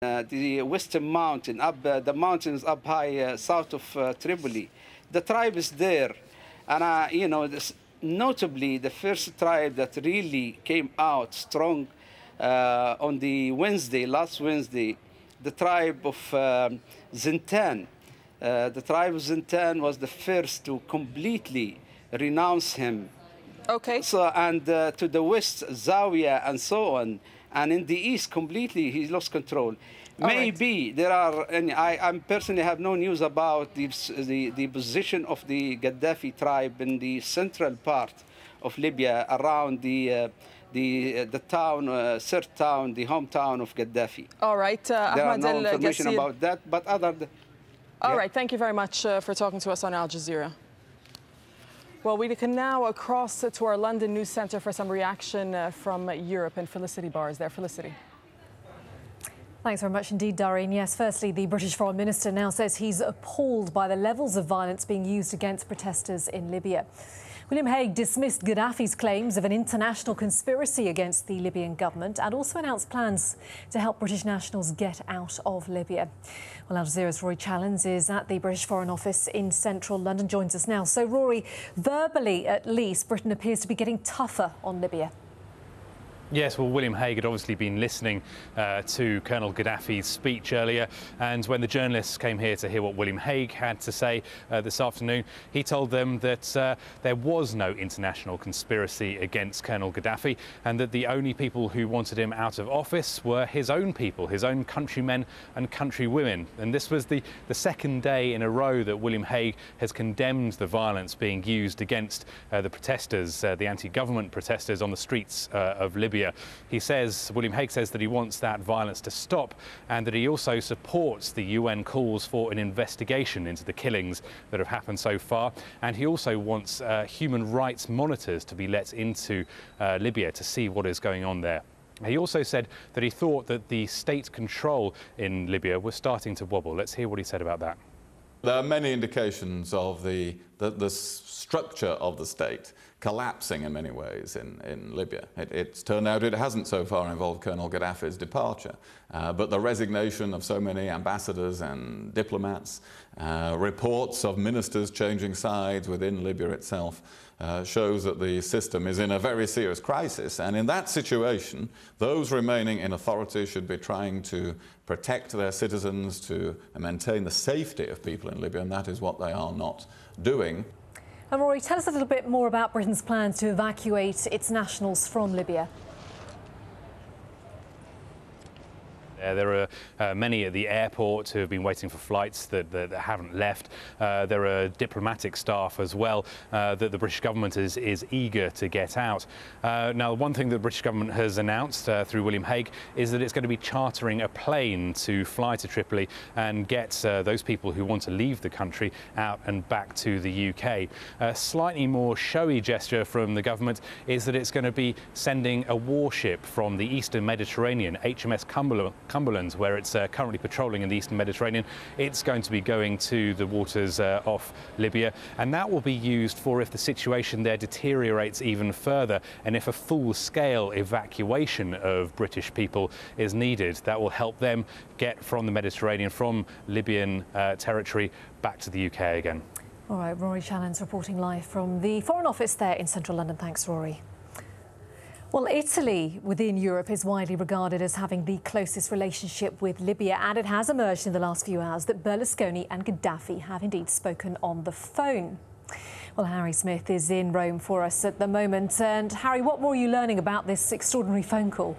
the Western Mountain, up the mountains up high south of Tripoli. The tribe is there, and you know, notably the first tribe that really came out strong on the last Wednesday, the tribe of Zintan. The tribe of Zintan was the first to completely renounce him. Okay. So, and to the west, Zawiya and so on. And in the east, completely, he lost control. Maybe there are, and I personally have no news about the position of the Gaddafi tribe in the central part of Libya, around the town, Sirte town, the hometown of Gaddafi. All right, there are Ahmed no information about that, but other than... All right, thank you very much for talking to us on Al Jazeera. Well, we can now cross to our London news centre for some reaction from Europe, and Felicity Barr is there. Felicity. Thanks very much indeed, Doreen. Yes, firstly, the British Foreign Minister now says he's appalled by the levels of violence being used against protesters in Libya. William Hague dismissed Gaddafi's claims of an international conspiracy against the Libyan government and also announced plans to help British nationals get out of Libya. Well, Al Jazeera's Rory Challens is at the British Foreign Office in central London, joins us now. So, Rory, verbally at least, Britain appears to be getting tougher on Libya. Yes, well, William Hague had obviously been listening to Colonel Gaddafi's speech earlier, and when the journalists came here to hear what William Hague had to say this afternoon, he told them that there was no international conspiracy against Colonel Gaddafi, and that the only people who wanted him out of office were his own people, his own countrymen and countrywomen. And this was the second day in a row that William Hague has condemned the violence being used against the protesters, the anti-government protesters on the streets of Libya. William Hague says that he wants that violence to stop, and that he also supports the UN calls for an investigation into the killings that have happened so far. And he also wants human rights monitors to be let into Libya to see what is going on there. He also said that he thought that the state control in Libya was starting to wobble. Let's hear what he said about that. There are many indications of the structure of the state collapsing in many ways in Libya. It's turned out it hasn't so far involved Colonel Gaddafi's departure, but the resignation of so many ambassadors and diplomats, reports of ministers changing sides within Libya itself, shows that the system is in a very serious crisis. And in that situation, those remaining in authority should be trying to protect their citizens, to maintain the safety of people in Libya, and that is what they are not doing. And Rory, tell us a little bit more about Britain's plans to evacuate its nationals from Libya. There are many at the airport who have been waiting for flights that haven't left. There are diplomatic staff as well that the British government is eager to get out. Now, one thing the British government has announced through William Hague is that it's going to be chartering a plane to fly to Tripoli and get those people who want to leave the country out and back to the UK. A slightly more showy gesture from the government is that it's going to be sending a warship from the Eastern Mediterranean, HMS Cumberland, where it's currently patrolling in the Eastern Mediterranean. It's going to be going to the waters off Libya, and that will be used for if the situation there deteriorates even further, and if a full-scale evacuation of British people is needed. That will help them get from the Mediterranean, from Libyan territory, back to the UK again. All right, Rory Challens reporting live from the Foreign Office there in central London. Thanks, Rory. Well, Italy within Europe is widely regarded as having the closest relationship with Libya, and it has emerged in the last few hours that Berlusconi and Gaddafi have indeed spoken on the phone. Well, Harry Smith is in Rome for us at the moment. And Harry, what more are you learning about this extraordinary phone call?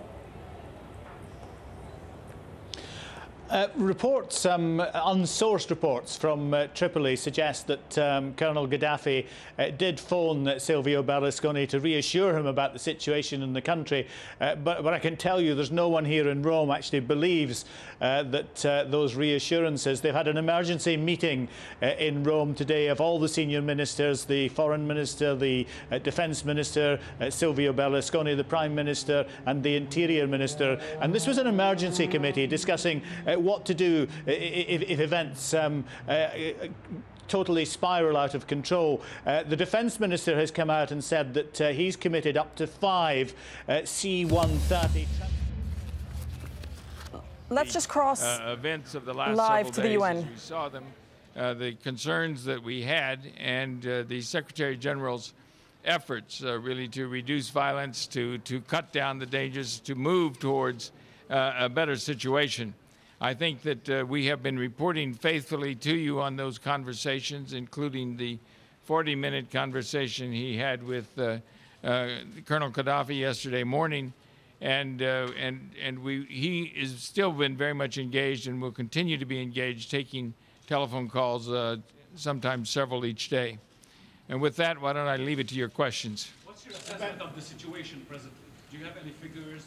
Reports, unsourced reports from Tripoli suggest that Colonel Gaddafi did phone Silvio Berlusconi to reassure him about the situation in the country. But I can tell you there's no one here in Rome actually believes that those reassurances. They've had an emergency meeting in Rome today of all the senior ministers, the foreign minister, the defence minister, Silvio Berlusconi, the prime minister and the interior minister. And this was an emergency committee discussing what to do if events totally spiral out of control. The Defence Minister has come out and said that he's committed up to 5 C-130. let's just cross events of the last live several to the days UN. as we saw them, the concerns that we had, and the Secretary General's efforts really to reduce violence, to cut down the dangers, to move towards a better situation. I think that we have been reporting faithfully to you on those conversations, including the 40-minute conversation he had with Colonel Gaddafi yesterday morning, and he has still been very much engaged and will continue to be engaged, taking telephone calls, sometimes several each day. And with that, why don't I leave it to your questions? What's your assessment of the situation presently? Do you have any figures?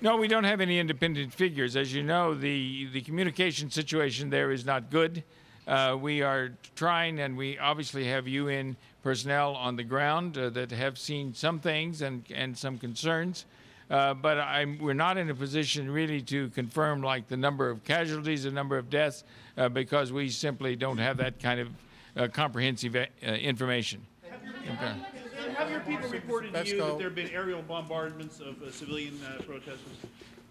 No, we don't have any independent figures. As you know, the communication situation there is not good. We are trying, and we obviously have UN personnel on the ground that have seen some things and some concerns. But we're not in a position really to confirm like the number of casualties, the number of deaths, because we simply don't have that kind of comprehensive information. Have your people reported to you that there have been aerial bombardments of civilian protesters?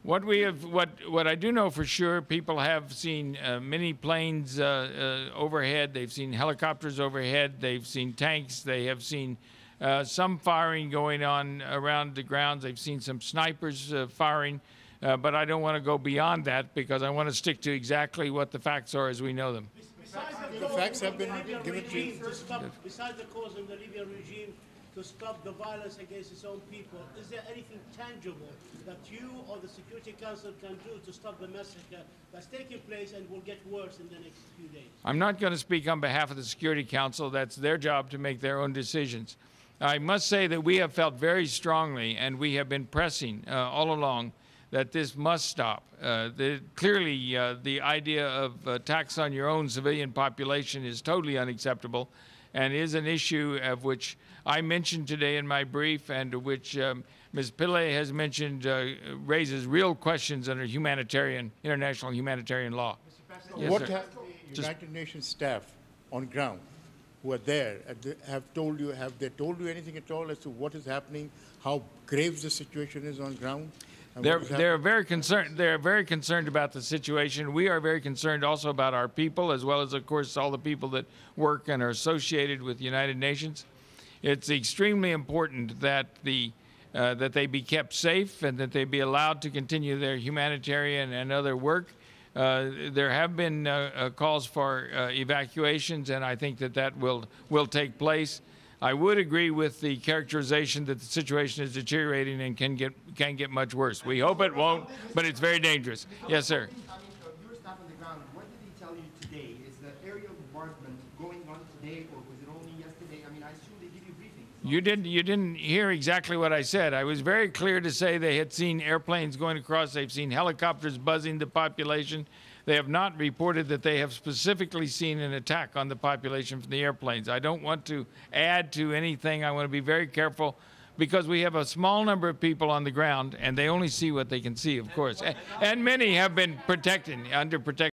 What I do know for sure, people have seen many planes overhead. They've seen helicopters overhead. They've seen tanks. They have seen some firing going on around the grounds. They've seen some snipers firing. But I don't want to go beyond that because I want to stick to exactly what the facts are as we know them. The facts have been given to you. Besides the cause of the Libyan regime to stop the violence against its own people, is there anything tangible that you or the Security Council can do to stop the massacre that's taking place and will get worse in the next few days? I'm not going to speak on behalf of the Security Council. That's their job to make their own decisions. I must say that we have felt very strongly, and we have been pressing all along, that this must stop. Clearly, the idea of attacks on your own civilian population is totally unacceptable and is an issue of which I mentioned today in my brief and which Ms. Pillay has mentioned raises real questions under international humanitarian law. Yes, what have the United Nations staff on ground who are there have they told you anything at all as to what is happening, how grave the situation is on ground? They're very concerned. They're very concerned about the situation. We are very concerned also about our people, as well as, of course, all the people that work and are associated with the United Nations. It's extremely important that that they be kept safe and that they be allowed to continue their humanitarian and other work. There have been calls for evacuations, and I think that will take place. I would agree with the characterization that the situation is deteriorating and can get much worse. We hope it won't, but it's very dangerous. Yes, sir. I mean, your staff on the ground, what did he tell you today? Is the aerial bombardment going on today, or was it only yesterday? I mean, I assume they give you briefings. You didn't hear exactly what I said. I was very clear to say they had seen airplanes going across. They've seen helicopters buzzing the population. They have not reported that they have specifically seen an attack on the population from the airplanes. I don't want to add to anything. I want to be very careful because we have a small number of people on the ground and they only see what they can see, of course. And many have been under protection.